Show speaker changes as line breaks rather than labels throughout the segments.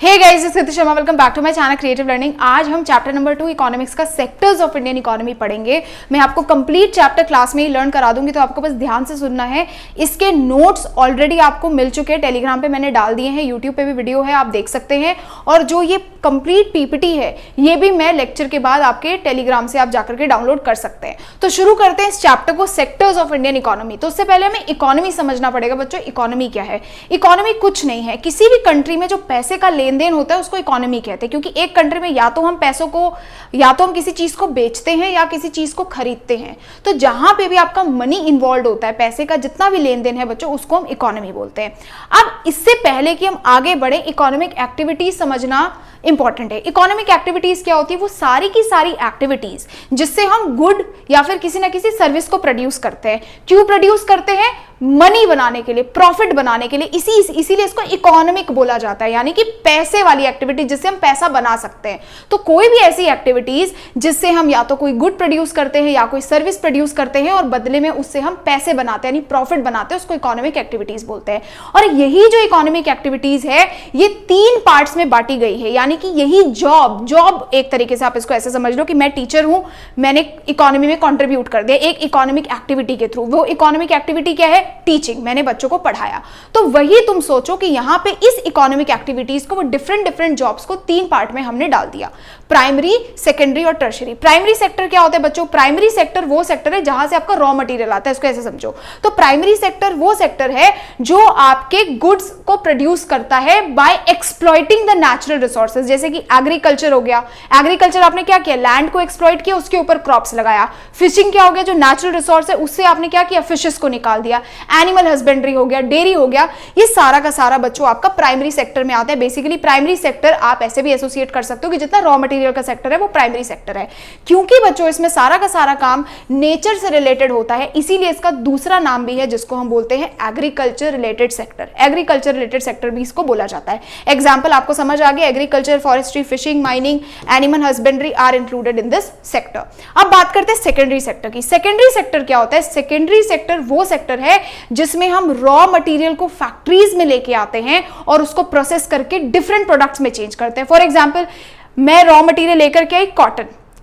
Hey guys, is Kriti Sharma, welcome back to my channel creative learning. आज हम chapter number 2 economics का sectors of Indian economy पढ़ेंगे। मैं आपको कंप्लीट चैप्टर क्लास में ही लर्न करा दूंगी, तो आपको बस ध्यान से सुनना है। इसके नोट्स ऑलरेडी आपको मिल चुके हैं, टेलीग्राम पे मैंने डाल दिए हैं, यूट्यूब पे भी वीडियो है, आप देख सकते हैं। और जो ये कंप्लीट पीपीटी है, ये भी मैं लेक्चर के बाद आपके टेलीग्राम से आप जाकर के डाउनलोड कर सकते हैं। तो शुरू करते हैं इस चैप्टर को, सेक्टर्स ऑफ इंडियन इकोनॉमी। तो उससे पहले हमें इकोनॉमी समझना पड़ेगा बच्चों। इकोनॉमी क्या है? इकोनॉमी कुछ नहीं है, किसी भी कंट्री में जो पैसे का लेन देन होता है उसको इकोनॉमी कहते हैं। क्योंकि एक कंट्री में या तो हम पैसों को, या तो हम किसी चीज को बेचते हैं या किसी चीज को खरीदते हैं। तो जहां पे भी आपका मनी इन्वॉल्व होता है, पैसे का जितना भी लेन देन है बच्चों, उसको हम इकोनॉमी बोलते हैं। अब इससे पहले कि हम आगे बढ़े, इकोनॉमिक एक्टिविटीज समझना इंपॉर्टेंट है। इकोनॉमिक एक्टिविटीज क्या होती है? वो सारी की सारी एक्टिविटीज जिससे हम गुड या फिर किसी ना किसी सर्विस को प्रोड्यूस करते हैं। क्यों प्रोड्यूस करते हैं? मनी बनाने के लिए, प्रॉफिट बनाने के लिए। इसीलिए इसको इकोनॉमिक बोला जाता है, यानी कि पैसे वाली एक्टिविटी जिससे हम पैसा बना सकते हैं। तो कोई भी ऐसी एक्टिविटीज जिससे हम या तो कोई गुड प्रोड्यूस करते हैं या कोई सर्विस प्रोड्यूस करते हैं और बदले में उससे हम पैसे बनाते हैं, यानी प्रॉफिट बनाते हैं, उसको इकोनॉमिक एक्टिविटीज बोलते हैं। और यही जो इकोनॉमिक एक्टिविटीज है, ये 3 पार्ट्स में बांटी गई है। यानी कि यही जॉब एक तरीके से आप इसको ऐसे समझ लो कि मैं टीचर हूं, मैंने इकोनॉमी में कंट्रीब्यूट कर दिया एक इकोनॉमिक एक्टिविटी के थ्रू। वो इकोनॉमिक एक्टिविटी क्या है? टीचिंग। मैंने बच्चों को पढ़ाया। तो वही तुम सोचो कि यहां पे इस इकोनॉमिक एक्टिविटीज को, वो डिफरेंट जॉब्स को 3 पार्ट में हमने डाल दिया, प्राइमरी, सेकेंडरी और टर्शरी। प्राइमरी सेक्टर क्या होता है बच्चों? प्राइमरी सेक्टर वो सेक्टर है जहां से आपका रॉ मटेरियल आता है, इसको ऐसे समझो। तो प्राइमरी सेक्टर वो सेक्टर है जो आपके गुड्स को प्रोड्यूस करता है by exploiting the natural resources. जैसे कि एग्रीकल्चर हो गया, एग्रीकल्चर आपने क्या किया? लैंड को एक्सप्लॉइट किया, उसके ऊपर क्रॉप्स लगाया। फिशिंग क्या हो गया? जो नेचुरल रिसोर्स है उससे आपने क्या किया? फिशेस को निकाल दिया। एनिमल हस्बेंड्री हो गया, डेयरी हो गया। ये सारा का सारा बच्चों आपका प्राइमरी सेक्टर में आता है। बेसिकली प्राइमरी सेक्टर आप ऐसे भी एसोसिएट कर सकते हो कि जितना रॉ मटेरियल का सेक्टर है वो प्राइमरी सेक्टर है। क्योंकि बच्चों इसमें सारा का सारा काम नेचर से रिलेटेड होता है, इसीलिए इसका दूसरा नाम भी है जिसको हम बोलते हैं agriculture related sector. Agriculture related sector भी इसको बोला जाता है। एग्जाम्पल आपको समझ आ गया, agriculture, forestry, fishing, mining, animal husbandry are included in this sector. अब बात करते हैं सेकेंडरी सेक्टर की। सेकेंडरी सेक्टर क्या होता है? सेकेंडरी सेक्टर वो सेक्टर है जिसमें हम रॉ मटेरियल को फैक्ट्रीज में लेके आते हैं और उसको प्रोसेस करके डिफरेंट प्रोडक्ट्स में चेंज करते हैं। फॉर एग्जांपल, मैं रॉ मटेरियल लेकर के आई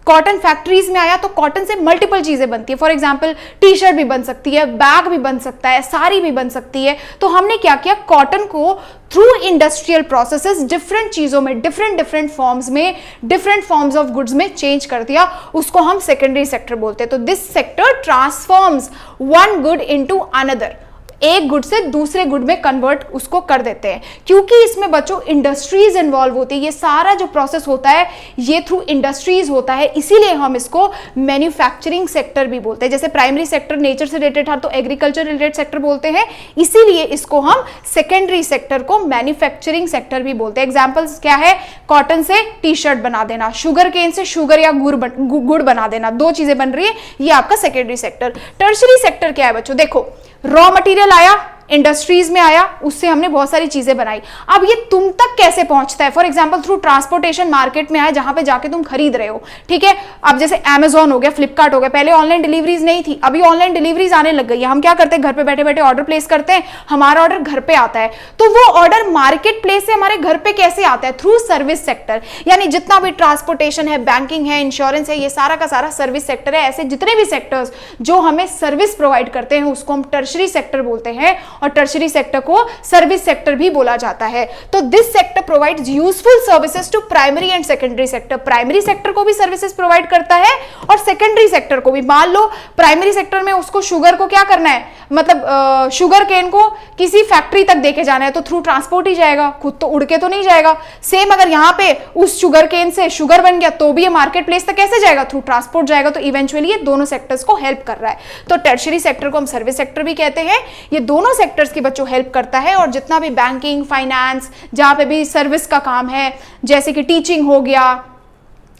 कॉटन फैक्ट्रीज में आया, तो कॉटन से मल्टीपल चीजें बनती है। फॉर एग्जांपल, टी शर्ट भी बन सकती है, बैग भी बन सकता है, साड़ी भी बन सकती है। तो हमने क्या किया? कॉटन को थ्रू इंडस्ट्रियल प्रोसेसेस डिफरेंट चीजों में, डिफरेंट फॉर्म्स में, डिफरेंट फॉर्म्स ऑफ गुड्स में चेंज कर दिया। उसको हम सेकेंडरी सेक्टर बोलते हैं। तो this sector transforms one good into another, एक गुड से दूसरे गुड में कन्वर्ट उसको कर देते हैं। क्योंकि इसमें बच्चों इंडस्ट्रीज इन्वॉल्व होती है, ये सारा जो प्रोसेस होता है ये थ्रू इंडस्ट्रीज होता है, इसीलिए हम इसको मैन्युफैक्चरिंग सेक्टर भी बोलते हैं। जैसे प्राइमरी सेक्टर नेचर से रिलेटेड था तो एग्रीकल्चर रिलेटेड सेक्टर बोलते हैं, इसीलिए इसको हम सेकेंडरी सेक्टर को मैन्युफैक्चरिंग सेक्टर भी बोलते हैं। एग्जाम्पल्स क्या है? कॉटन से टी शर्ट बना देना, शुगर केन से शुगर या गुड़ बना देना, 2 चीजें बन रही है, ये आपका सेकेंडरी सेक्टर। टर्शरी सेक्टर क्या है बच्चों? देखो, रॉ मटेरियल आया, इंडस्ट्रीज में आया, उससे हमने बहुत सारी चीजें बनाई। अब ये तुम तक कैसे पहुंचता है? For example, through transportation market में आया, जहां पे जाके तुम खरीद रहे हो, ठीक है। अब जैसे अमेजॉन हो गया, फ्लिपकार्ट हो गया, पहले ऑनलाइन डिलीवरीज नहीं थी, अभी ऑनलाइन डिलीवरीज आने लग गई है। हम क्या करते हैं? घर पे बैठे बैठे ऑर्डर प्लेस करते हैं, हमारा ऑर्डर घर पे आता है। तो वो ऑर्डर मार्केट प्लेस से हमारे घर पे कैसे आता है? Through service sector. यानी जितना भी ट्रांसपोर्टेशन है, बैंकिंग है, इंश्योरेंस है, ये सारा का सारा सर्विस सेक्टर है। ऐसे जितने भी सेक्टर्स जो हमें सर्विस प्रोवाइड करते हैं उसको हम टर्शरी सेक्टर बोलते हैं, और टर्शरी सेक्टर को सर्विस सेक्टर भी बोला जाता है। तो this sector provides useful services to primary and secondary sector. Primary sector को भी सर्विसेज प्रोवाइड करता है और सेकेंडरी सेक्टर को भी। मान लो प्राइमरी सेक्टर में उसको शुगर को क्या करना है, मतलब शुगर केन को किसी फैक्ट्री तक देके जाना है, तो थ्रू ट्रांसपोर्ट ही जाएगा, खुद तो उड़ के तो नहीं जाएगा। सेम अगर यहाँ पे उस शुगर केन से शुगर बन गया तो भी ये मार्केट प्लेस तक कैसे जाएगा? थ्रू ट्रांसपोर्ट जाएगा। तो इवेंचुअली ये दोनों सेक्टर्स को हेल्प कर रहा है। तो टर्शरी सेक्टर को हम सर्विस सेक्टर भी कहते हैं। ये दोनों सेक्टर्स की बच्चों हेल्प करता है, और जितना भी बैंकिंग, फाइनेंस, जहां पे भी सर्विस का काम है, जैसे कि टीचिंग हो गया,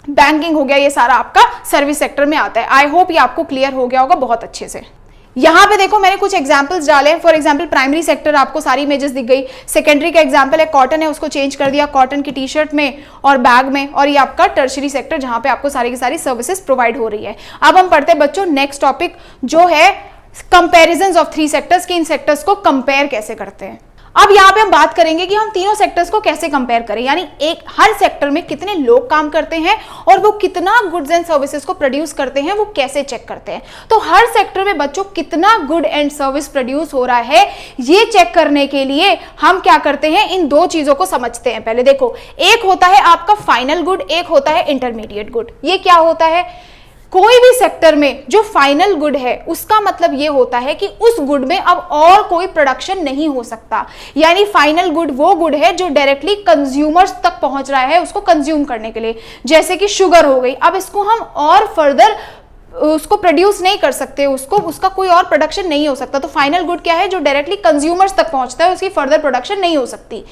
बैंकिंग हो गया, ये सारा आपका सर्विस सेक्टर में आता है। आई होप ये आपको क्लियर हो गया होगा बहुत अच्छे से। यहां पे देखो मैंने कुछ एग्जांपल्स डाले हैं। फॉर एग्जांपल, प्राइमरी सेक्टर आपको सारी इमेजेस दिख गई। सेकेंडरी का एग्जांपल है कॉटन है, उसको चेंज कर दिया कॉटन की टी शर्ट में और बैग में। और ये आपका टर्शरी सेक्टर जहां पे आपको सारी की सारी सर्विसेज प्रोवाइड हो रही है। अब हम पढ़ते हैं बच्चों नेक्स्ट टॉपिक, जो है कंपैरिजंस ऑफ 3 सेक्टर्स, कि इन सेक्टर्स को कंपेयर कैसे करते हैं। अब यहाँ पे हम बात करेंगे कि हम तीनों सेक्टर्स को कैसे कंपेयर करें, यानी एक हर सेक्टर में कितने लोग काम करते हैं और वो कितना गुड्स एंड सर्विसेज को प्रोड्यूस करते हैं, वो कैसे चेक करते हैं। तो हर सेक्टर में बच्चों कितना गुड एंड सर्विस प्रोड्यूस हो रहा है, ये चेक करने के लिए हम क्या करते हैं, इन दो चीजों को समझते हैं। पहले देखो, एक होता है आपका फाइनल गुड, एक होता है इंटरमीडिएट गुड। ये क्या होता है, कोई भी सेक्टर में जो फाइनल गुड है उसका मतलब ये होता है कि उस गुड में अब और कोई प्रोडक्शन नहीं हो सकता, यानी फाइनल गुड वो गुड है जो डायरेक्टली कंज्यूमर्स तक पहुंच रहा है उसको कंज्यूम करने के लिए। जैसे कि शुगर हो गई, अब इसको हम और फर्दर उसको प्रोड्यूस नहीं कर सकते, उसका कोई और प्रोडक्शन नहीं हो सकता। तो फाइनल गुड क्या है, जो डायरेक्टली कंज्यूमर्स तक पहुंचता है, उसकी फर्दर प्रोडक्शन नहीं हो सकती।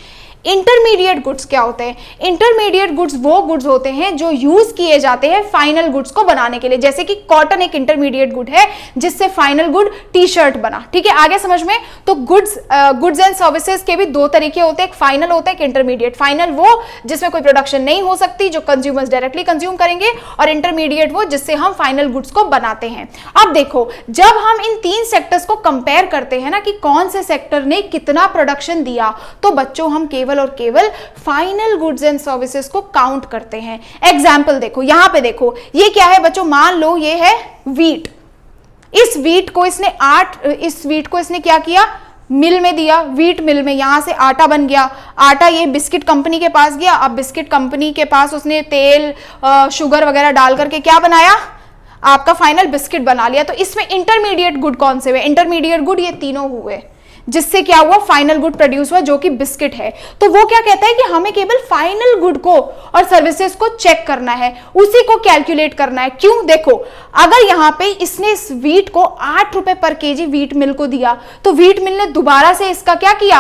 इंटरमीडिएट गुड्स क्या होते हैं, इंटरमीडिएट गुड्स वो गुड्स होते हैं जो यूज किए जाते हैं फाइनल गुड्स को बनाने के लिए। जैसे कि कॉटन एक इंटरमीडिएट गुड है जिससे फाइनल गुड टी शर्ट बना। ठीक है, आगे समझ में। तो गुड्स एंड सर्विसेज के भी दो तरीके होते हैं, एक फाइनल होता है, एक इंटरमीडिएट। फाइनल वो जिसमें कोई प्रोडक्शन नहीं हो सकती, जो कंज्यूमर्स डायरेक्टली कंज्यूम करेंगे, और इंटरमीडिएट वो जिससे हम फाइनल गुड्स को बनाते हैं। अब देखो, जब हम इन तीन सेक्टर्स को कंपेयर करते हैं ना कि कौन से सेक्टर ने कितना प्रोडक्शन दिया, तो बच्चों हम केवल और केवल फाइनल गुड्स एंड सर्विसेज को काउंट करते हैं। एग्जाम्पल देखो, यहां पे देखो, ये क्या है बच्चों, मान लो ये है वीट। इस वीट को इसने क्या किया, मिल में दिया, वीट मिल में, यहां से आटा बन गया। आटा ये बिस्किट कंपनी के पास गया, अब बिस्किट कंपनी के पास उसने तेल शुगर वगैरह डाल करके क्या बनाया, आपका फाइनल बिस्किट बना लिया। तो इसमें इंटरमीडिएट गुड कौन से हुए, इंटरमीडिएट गुड ये तीनों हुए, जिससे क्या हुआ, फाइनल गुड प्रोड्यूस हुआ जो कि बिस्किट है। तो वो क्या कहता है कि हमें केवल फाइनल गुड को और सर्विसेज को चेक करना है, उसी को कैलकुलेट करना है। क्यों, देखो, अगर यहां पे इसने इस वीट को 8 रुपए पर केजी वीट मिल को दिया, तो वीट मिल ने दोबारा से इसका क्या किया,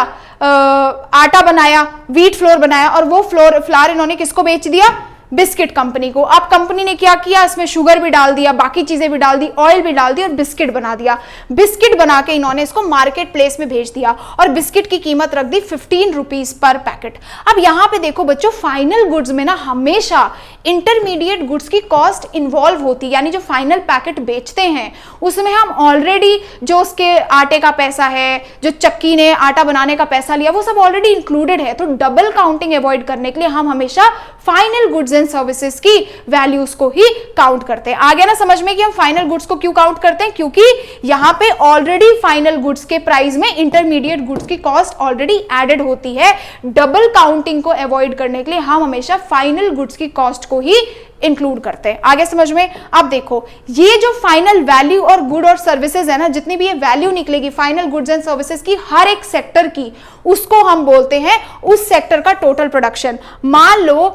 आटा बनाया, वीट फ्लोर बनाया, और वो फ्लोर इन्होंने किसको बेच दिया, बिस्किट कंपनी को। अब कंपनी ने क्या किया, इसमें शुगर भी डाल दिया, बाकी चीजें भी डाल दी, ऑयल भी डाल दी, और बिस्किट बना दिया। बिस्किट बना के इन्होंने इसको मार्केट प्लेस में भेज दिया, और बिस्किट की कीमत रख दी 15 रुपीज पर पैकेट। अब यहां पे देखो बच्चों, फाइनल गुड्स में ना हमेशा इंटरमीडिएट गुड्स की कॉस्ट इन्वॉल्व होती, यानी जो फाइनल पैकेट बेचते हैं उसमें हम ऑलरेडी जो उसके आटे का पैसा है, जो चक्की ने आटा बनाने का पैसा लिया, वो सब ऑलरेडी इंक्लूडेड है। तो डबल काउंटिंग अवॉइड करने के लिए हम हमेशा फाइनल गुड्स एंड सर्विसेज की वैल्यूज को ही काउंट करते हैं। आ गया ना समझ में कि हम फाइनल गुड्स को क्यों काउंट करते हैं, क्योंकि यहां पे ऑलरेडी फाइनल गुड्स के प्राइस में इंटरमीडिएट गुड्स की कॉस्ट ऑलरेडी एडेड होती है। डबल काउंटिंग को अवॉइड करने के लिए हम हमेशा फाइनल गुड्स की कॉस्ट को ही इंक्लूड करते हैं। आगे समझ में। अब देखो, ये जो फाइनल वैल्यू और गुड और सर्विसेज है ना, जितनी भी ये वैल्यू निकलेगी फाइनल गुड्स एंड सर्विसेज की हर एक सेक्टर की, उसको हम बोलते हैं उस सेक्टर का टोटल प्रोडक्शन। मान लो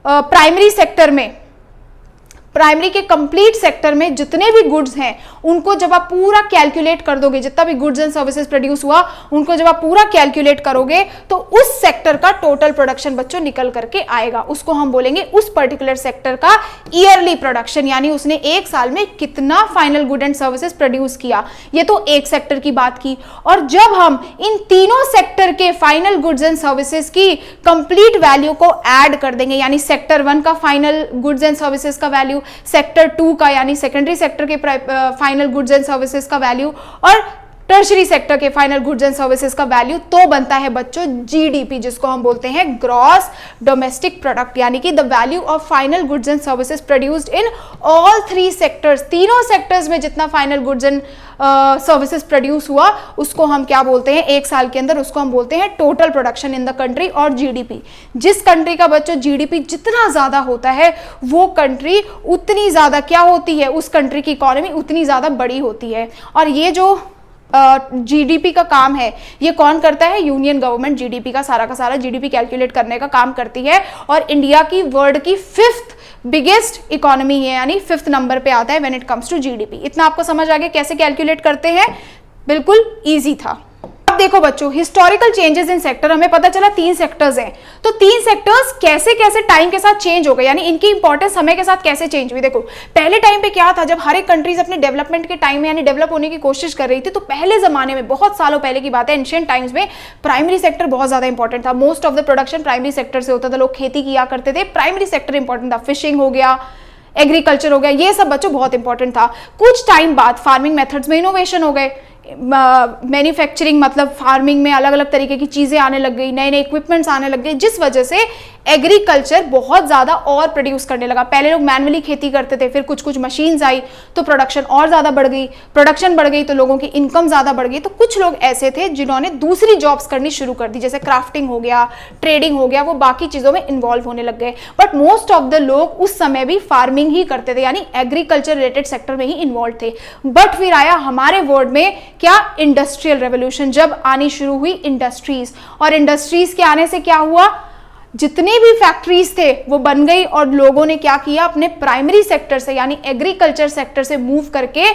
प्राइमरी सेक्टर में, प्राइमरी के कंप्लीट सेक्टर में जितने भी गुड्स हैं उनको जब आप पूरा कैलकुलेट कर दोगे, जितना भी गुड्स एंड सर्विसेज प्रोड्यूस हुआ उनको जब आप पूरा कैलकुलेट करोगे, तो उस सेक्टर का टोटल प्रोडक्शन बच्चों निकल करके आएगा। उसको हम बोलेंगे उस पर्टिकुलर सेक्टर का ईयरली प्रोडक्शन, यानी उसने एक साल में कितना final good and services produce किया। ये तो एक सेक्टर की बात की। और जब हम इन तीनों सेक्टर के फाइनल गुड्स एंड सर्विसेज की कंप्लीट वैल्यू को ऐड कर देंगे, यानी सेक्टर 1 का फाइनल गुड्स एंड सर्विसेज का वैल्यू, सेक्टर 2 का यानी सेकेंडरी सेक्टर के फाइनल गुड्स एंड सर्विसेज का वैल्यू, और टर्शरी सेक्टर के फाइनल गुड्स एंड सर्विसेज का वैल्यू, तो बनता है बच्चों जीडीपी, जिसको हम बोलते हैं ग्रॉस डोमेस्टिक प्रोडक्ट, यानी कि the value of final goods and services produced in all 3 sectors. तीनों सेक्टर्स में जितना final goods and services produce हुआ उसको हम क्या बोलते हैं एक साल के अंदर, उसको हम बोलते हैं total production in the country. और जीडीपी, जिस कंट्री का बच्चों जीडीपी जितना ज्यादा होता है वो कंट्री उतनी ज्यादा क्या होती है, उस कंट्री की इकोनॉमी उतनी ज्यादा बड़ी होती है। और ये जो जीडीपी का काम है ये कौन करता है, यूनियन गवर्नमेंट जीडीपी का सारा जीडीपी कैलकुलेट करने का काम करती है। और इंडिया की वर्ल्ड की 5th बिगेस्ट इकोनॉमी है, यानी 5th नंबर पे आता है when it comes to GDP. इतना आपको समझ आ गया कैसे कैलकुलेट करते हैं, बिल्कुल इजी था। अब देखो बच्चों, हिस्टोरिकल चेंजेस इन सेक्टर, हमें पता चला 3 सेक्टर्स हैं, तो 3 सेक्टर्स कैसे कैसे टाइम के साथ चेंज हो गए, यानी इनकी इंपॉर्टेंस समय के साथ कैसे चेंज हुई। देखो, पहले टाइम पे क्या था, जब हर एक कंट्रीज अपने डेवलपमेंट के टाइम में यानी डेवलप होने की कोशिश कर रही थी, तो पहले जमाने में, बहुत सालों पहले की बात है, एंशिएंट टाइम्स में प्राइमरी सेक्टर बहुत ज्यादा इंपॉर्टेंट था। Most of the production primary sector से होता था, लोग खेती किया करते थे, प्राइमरी सेक्टर इंपॉर्टेंट था। फिशिंग हो गया, एग्रीकल्चर हो गया, ये सब बच्चों बहुत इंपॉर्टेंट था। कुछ टाइम बाद फार्मिंग मेथड्स में इनोवेशन हो गए, मैन्युफैक्चरिंग मतलब फार्मिंग में अलग अलग तरीके की चीज़ें आने लग गई, नए नए इक्विपमेंट्स आने लग गए, जिस वजह से एग्रीकल्चर बहुत ज़्यादा और प्रोड्यूस करने लगा। पहले लोग मैनुअली खेती करते थे, फिर कुछ कुछ मशीन्स आई तो प्रोडक्शन और ज़्यादा बढ़ गई, प्रोडक्शन बढ़ गई तो लोगों की इनकम ज़्यादा बढ़ गई। तो कुछ लोग ऐसे थे जिन्होंने दूसरी जॉब्स करनी शुरू कर दी, जैसे क्राफ्टिंग हो गया, ट्रेडिंग हो गया, वो बाकी चीज़ों में इन्वॉल्व होने लग गए। बट मोस्ट ऑफ द लोग उस समय भी फार्मिंग ही करते थे, यानी एग्रीकल्चर रिलेटेड सेक्टर में ही इन्वॉल्व थे। बट फिर आया हमारे वर्ल्ड में क्या, इंडस्ट्रियल रेवोल्यूशन, जब आनी शुरू हुई इंडस्ट्रीज। और इंडस्ट्रीज के आने से क्या हुआ, जितने भी फैक्ट्रीज थे वो बन गई और लोगों ने क्या किया, अपने प्राइमरी सेक्टर से यानी एग्रीकल्चर सेक्टर से मूव करके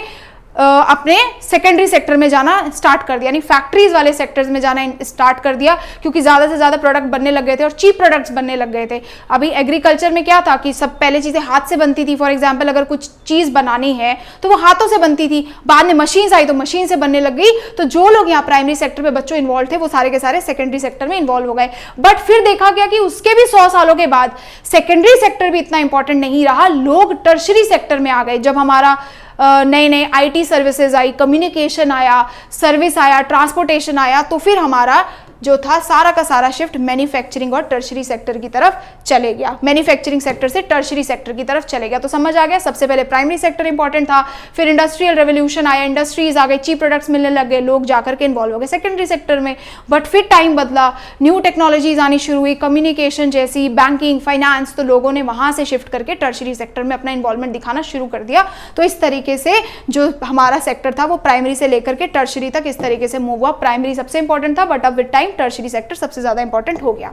अपने सेकेंडरी सेक्टर में जाना स्टार्ट कर दिया, यानी फैक्ट्रीज वाले सेक्टर्स में जाना स्टार्ट कर दिया, क्योंकि ज़्यादा से ज़्यादा प्रोडक्ट बनने लग गए थे और चीप प्रोडक्ट्स बनने लग गए थे। अभी एग्रीकल्चर में क्या था कि सब पहले चीज़ें हाथ से बनती थी। फॉर एग्जांपल अगर कुछ चीज़ बनानी है तो वो हाथों से बनती थी, बाद में मशीन्स आई तो मशीन से बनने लग गई। तो जो लोग यहाँ प्राइमरी सेक्टर में बच्चों इन्वॉल्व थे वो सारे के सारे सेकेंडरी सेक्टर में इन्वॉल्व हो गए। बट फिर देखा गया कि उसके भी 100 सालों के बाद सेकेंडरी सेक्टर भी इतना इंपॉर्टेंट नहीं रहा, लोग टर्शरी सेक्टर में आ गए। जब हमारा नए नए आईटी सर्विसेज आई, कम्युनिकेशन आया, सर्विस आया, ट्रांसपोर्टेशन आया, तो फिर हमारा जो था सारा का सारा शिफ्ट मैन्युफैक्चरिंग और टर्शरी सेक्टर की तरफ चले गया, मैन्युफैक्चरिंग सेक्टर से टर्शरी सेक्टर की तरफ चले गया। तो समझ आ गया, सबसे पहले प्राइमरी सेक्टर इंपॉर्टेंट था, फिर इंडस्ट्रियल रेवोल्यूशन आया, इंडस्ट्रीज आ गई, चीप प्रोडक्ट्स मिलने लग गए, लोग जाकर के इन्वॉल्व हो गए सेकेंडरी सेक्टर में। बट फिर टाइम बदला, न्यू टेक्नोलॉजीज आनी शुरू हुई, कम्युनिकेशन जैसी, बैंकिंग, फाइनेंस, तो लोगों ने वहां से शिफ्ट करके टर्शरी सेक्टर में अपना इन्वॉल्वमेंट दिखाना शुरू कर दिया। तो इस तरीके से जो हमारा सेक्टर था वो प्राइमरी से लेकर के टर्शरी तक इस तरीके से मूव हुआ। प्राइमरी सबसे इंपॉर्टेंट था, बट अब विद टाइम टर्शरी सेक्टर सबसे ज्यादा इंपॉर्टेंट हो गया।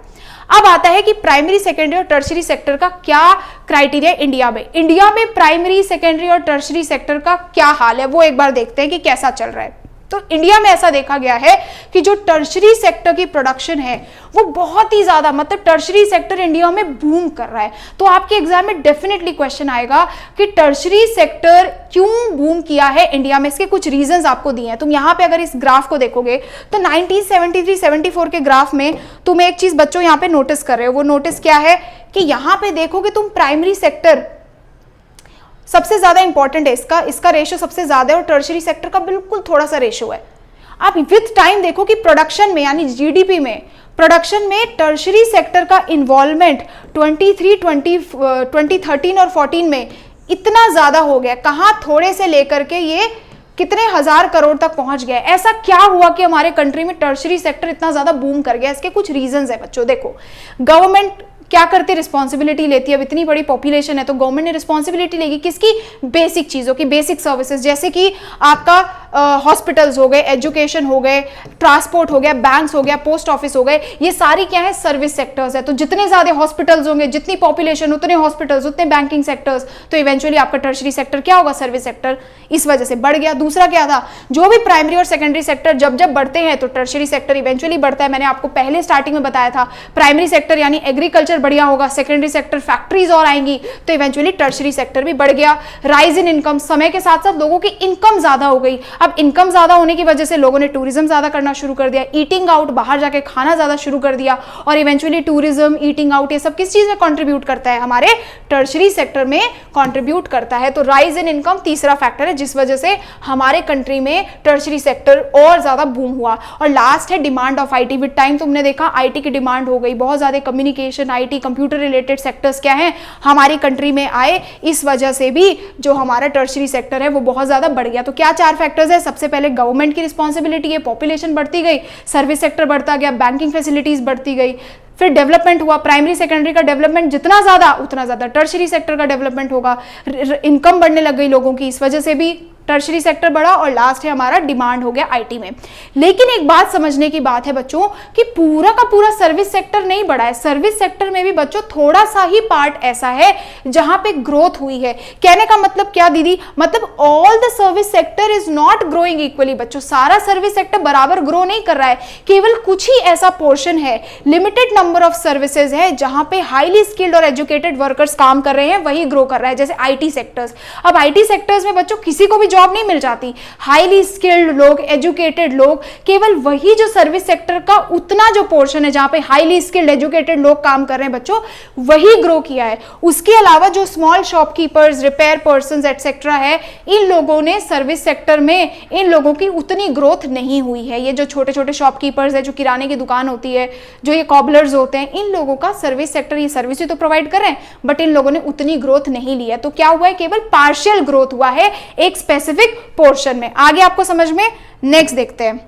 अब आता है कि प्राइमरी, सेकेंडरी और टर्शरी सेक्टर का क्या क्राइटेरिया इंडिया में। इंडिया में प्राइमरी, सेकेंडरी और टर्शरी सेक्टर का क्या हाल है वो एक बार देखते हैं कि कैसा चल रहा है। तो इंडिया में ऐसा देखा गया है कि जो टर्शरी सेक्टर की प्रोडक्शन है वो बहुत ही ज्यादा, मतलब टर्शरी सेक्टर इंडिया में बूम कर रहा है। तो आपके एग्जाम में डेफिनेटली क्वेश्चन आएगा कि टर्शरी सेक्टर क्यों बूम किया है इंडिया में, इसके कुछ रीजंस आपको दिए हैं। तुम यहाँ पे अगर इस ग्राफ को देखोगे तो 1973-74 के ग्राफ में तुम एक चीज बच्चों यहाँ पे नोटिस कर रहे हो, वो नोटिस क्या है कि यहाँ पे देखोगे तुम प्राइमरी सेक्टर सबसे ज्यादा इंपॉर्टेंट है, इसका रेशियो सबसे ज्यादा है और टर्शरी सेक्टर का बिल्कुल थोड़ा सा रेशियो है। आप विथ टाइम देखो कि प्रोडक्शन में यानी जीडीपी में, प्रोडक्शन में टर्शरी सेक्टर का इन्वॉल्वमेंट 2013 और 14 में इतना ज्यादा हो गया, कहां थोड़े से लेकर के ये कितने हजार करोड़ तक पहुंच गया। ऐसा क्या हुआ कि हमारे कंट्री में टर्शरी सेक्टर इतना ज्यादा बूम कर गया, इसके कुछ रीजंस है बच्चों। देखो, गवर्नमेंट क्या करती, रिस्पॉन्सिबिलिटी लेती है। अब इतनी बड़ी पॉपुलेशन है तो गवर्नमेंट ने रिस्पॉन्सिबिलिटी लेगी किसकी, बेसिक चीज़ों की, बेसिक सर्विसेज, जैसे कि आपका हॉस्पिटल्स हो गए, एजुकेशन हो गए, ट्रांसपोर्ट हो गया, बैंक्स हो गया, पोस्ट ऑफिस हो गए, ये सारी क्या है, सर्विस सेक्टर्स है। तो जितने ज़्यादा हॉस्पिटल्स होंगे, जितनी पॉपुलेशन उतने हॉस्पिटल्स, उतने बैंकिंग सेक्टर्स, तो इवेंचुअली आपका टर्शरी सेक्टर क्या होगा, सर्विस सेक्टर, इस वजह से बढ़ गया। दूसरा क्या था, जो भी प्राइमरी और सेकेंडरी सेक्टर जब जब बढ़ते हैं तो टर्शरी सेक्टर इवेंचुअली बढ़ता है। मैंने आपको पहले स्टार्टिंग में बताया था, प्राइमरी सेक्टर यानी एग्रीकल्चर बढ़िया होगा, सेकेंडरी सेक्टर फैक्ट्रीज और आएंगी, तो इवेंचुअली टर्शरी सेक्टर भी बढ़ गया। राइज इन इनकम, समय के साथ साथ लोगों की इनकम ज्यादा हो गई। अब इनकम ज्यादा होने की वजह से लोगों ने टूरिज्म ज्यादा करना शुरू कर दिया, ईटिंग आउट, बाहर जाके खाना ज्यादा शुरू कर दिया, और इवेंचुअली टूरिज्म, ईटिंग आउट, ये सब किस चीज में कंट्रीब्यूट करता है, हमारे टर्शरी सेक्टर में कंट्रीब्यूट करता है। तो राइज इन इनकम तीसरा फैक्टर है जिस वजह से हमारे कंट्री में टर्शरी सेक्टर और ज्यादा बूम हुआ। और लास्ट है demand of IT. With time तुमने देखा आईटी की डिमांड हो गई बहुत ज्यादा, communication, IT, computer related sectors क्या हैं हमारी कंट्री में आए, इस वजह से भी जो हमारा टर्शरी सेक्टर है वो बहुत ज्यादा बढ़ गया। तो क्या चार फैक्टर्स है, सबसे पहले गवर्नमेंट की रिस्पॉन्सिबिलिटी है, पॉपुलेशन बढ़ती गई, सर्विस सेक्टर बढ़ता गया, बैंकिंग फैसिलिटीज बढ़ती गई, फिर डेवलपमेंट हुआ, प्राइमरी सेकेंडरी का डेवलपमेंट जितना ज्यादा उतना ज्यादा टर्शरी सेक्टर का डेवलपमेंट होगा, इनकम बढ़ने लग गई लोगों की, इस वजह से भी टर्शरी सेक्टर बढ़ा, और लास्ट है हमारा डिमांड हो गया आईटी में। लेकिन एक बात समझने की बात है बच्चों कि पूरा का पूरा सर्विस सेक्टर नहीं बढ़ा है, सर्विस सेक्टर में भी बच्चों थोड़ा सा ही पार्ट ऐसा है जहां पे ग्रोथ हुई है। कहने का मतलब क्या दीदी, मतलब all the service sector is not growing equally. बच्चों सारा सर्विस सेक्टर बराबर ग्रो नहीं कर रहा है, केवल कुछ ही ऐसा पोर्शन है, लिमिटेड नंबर ऑफ सर्विसेज है जहां पे हाईली स्किल्ड और एजुकेटेड वर्कर्स काम कर रहे हैं, वही ग्रो कर रहा है, जैसे आईटी सेक्टर्स। अब आईटी सेक्टर्स में बच्चों किसी को भी जॉब नहीं मिल जाती। हाईली स्किल्ड लोग, एजुकेटेड लोग, केवल वही जो सर्विस सेक्टर का उतना जो पोर्शन है जहां पे हाईली स्किल्ड एजुकेटेड लोग काम कर रहे हैं बच्चों, वही ग्रो किया है। उसके अलावा जो small shopkeepers, repair persons etcetera है, इन लोगों ने सर्विस सेक्टर में, इन लोगों की उतनी ग्रोथ नहीं हुई है। ये जो छोटे छोटे शॉपकीपर्स है, जो किराने की दुकान होती है, जो ये कॉबलर्स होते हैं, इन लोगों का सर्विस सेक्टर ये सर्विस ही तो प्रोवाइड कर रहे हैं, बट इन लोगों ने उतनी ग्रोथ नहीं ली है। तो क्या हुआ है, केवल पार्शियल ग्रोथ हुआ है एक स्पेसिफिक पोर्शन में। आगे आपको समझ में, नेक्स्ट देखते हैं।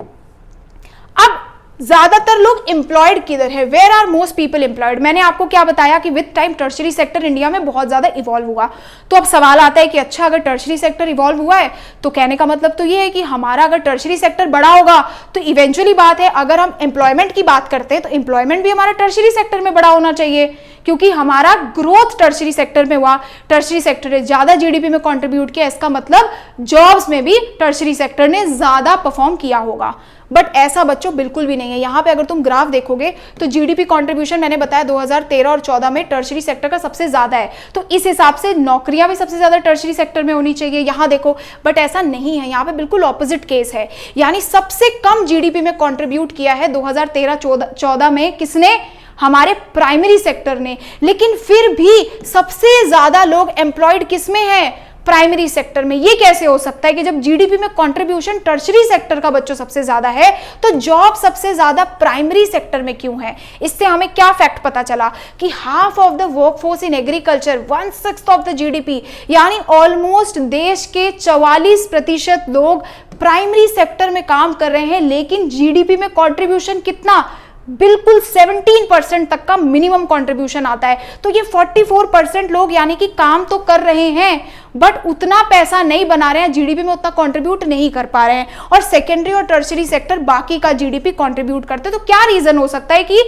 अब ज्यादातर लोग एम्प्लॉयड किधर है, where are most people employed. मैंने आपको क्या बताया कि with time tertiary sector India में बहुत ज्यादा इवॉल्व हुआ। तो अब सवाल आता है कि अच्छा, अगर टर्शियरी सेक्टर इवॉल्व हुआ है तो कहने का मतलब तो ये है कि हमारा अगर टर्शियरी सेक्टर बड़ा होगा तो इवेंचुअली बात है, अगर हम एम्प्लॉयमेंट की बात करते हैं तो एम्प्लॉयमेंट भी हमारा टर्शियरी सेक्टर में बड़ा होना चाहिए, क्योंकि हमारा ग्रोथ टर्शियरी सेक्टर में हुआ। टर्शियरी सेक्टर ने ज्यादा जीडीपी में कंट्रीब्यूट किया, इसका मतलब जॉब्स में भी टर्शियरी सेक्टर ने ज्यादा परफॉर्म किया होगा। बट ऐसा बच्चों बिल्कुल भी नहीं है। यहां पे अगर तुम ग्राफ देखोगे तो जीडीपी कंट्रीब्यूशन मैंने बताया 2013 और 14 में टर्शियरी सेक्टर का सबसे ज्यादा है, तो इस हिसाब से नौकरियां भी सबसे ज्यादा टर्शियरी सेक्टर में होनी चाहिए, यहां देखो। बट ऐसा नहीं है, यहां पे बिल्कुल ऑपोजिट केस है। यानी सबसे कम जीडीपी में कंट्रीब्यूट किया है 2013-14 में किसने, हमारे प्राइमरी सेक्टर ने। लेकिन फिर भी सबसे ज्यादा लोग एम्प्लॉयड किसमें है, प्राइमरी सेक्टर में। ये कैसे हो सकता है कि जब जीडीपी में कंट्रीब्यूशन टर्शियरी सेक्टर का बच्चों सबसे ज्यादा है, तो जॉब सबसे ज्यादा प्राइमरी सेक्टर में क्यों है? इससे हमें क्या फैक्ट पता चला कि half of the workforce in agriculture, 1/6 of the GDP, यानी ऑलमोस्ट देश के 44% लोग प्राइमरी सेक्टर में काम कर रहे हैं, लेकिन जीडीपी में कंट्रीब्यूशन कितना, बिल्कुल 17% तक का मिनिमम कंट्रीब्यूशन आता है। तो ये 44% लोग यानी कि काम तो कर रहे हैं बट उतना पैसा नहीं बना रहे हैं, जीडीपी में उतना कंट्रीब्यूट नहीं कर पा रहे हैं, और सेकेंडरी और टर्शियरी सेक्टर बाकी का जीडीपी कंट्रीब्यूट करते हैं। तो क्या रीजन हो सकता है कि